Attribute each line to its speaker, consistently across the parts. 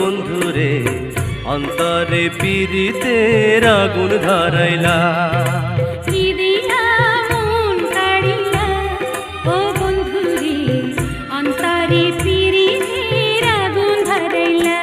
Speaker 1: বন্ধুরে অন্তরে পিরিতে আগুন ধরাইলা।
Speaker 2: কি দিয়া মন কাড়িলা ও বন্ধুরে অন্তরে পিরিতে আগুন ধরাইলা।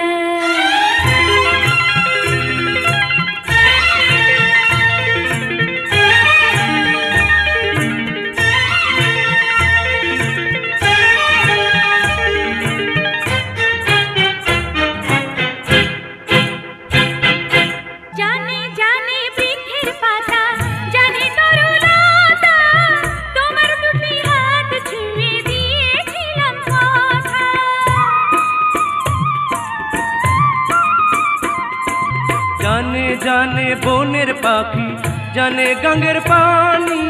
Speaker 1: জানে জানে বনের পাখি জানে গঙ্গের পানি,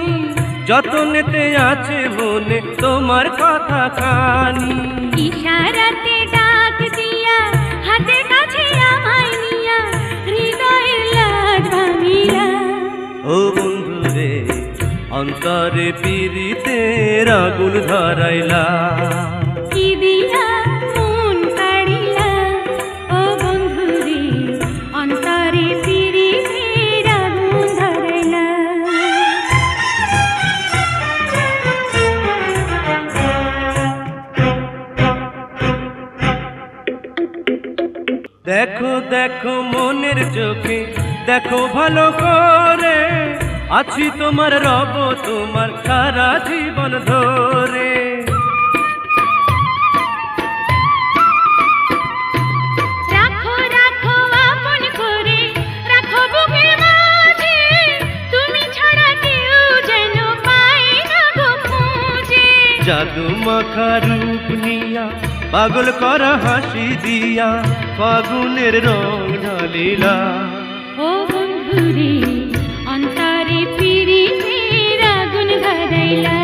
Speaker 1: যতনেতে আছে মনে তোমার কথা খানি।
Speaker 2: ইশারাতে ডাক দিয়া হাতের কাছে আমায় নিয়া হৃদয়ের লাজ ভাঙিলা।
Speaker 1: ও বন্ধুরে অন্তরে পিরিতে আগুন ধরাইলা।
Speaker 2: কি দিয়া মন কাড়িলা ও বন্ধুরে অন্তরে পিরিতে আগুন ধরাইলা।
Speaker 1: দেখো দেখো মনের চোখে দেখো ভালো করে, আছি তোমার রব তোমার সারা জীবন ধরে।
Speaker 2: রাখো রাখো আপন করে রাখো বুকের মাঝে, তুমি ছাড়া কেউ যেন পায় না গো খুঁজে।
Speaker 1: জাদু মাখা রূপ নিয়া পাগল করা হাসি দিয়া ফাগুনের রং ঢালিলা।
Speaker 2: ও বন্ধুরে অন্তরে পিরিতে আগুন ধরাইলা।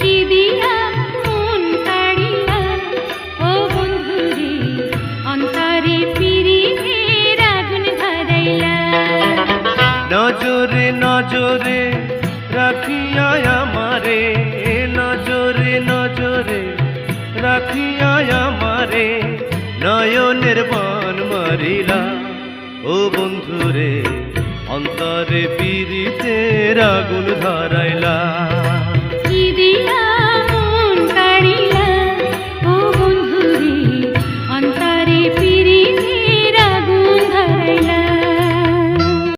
Speaker 2: কি দিয়া মন কাড়িলা ও বন্ধুরে অন্তরে পিরিতে আগুন ধরাইলা।
Speaker 1: নজরে নজরে রাখিয়া আমারে, নজরে নজরে রাখিয়া আমারে নয়নের বান মারিলা। ও বন্ধুরে অন্তরে পিরিতে আগুন ধরাইলা।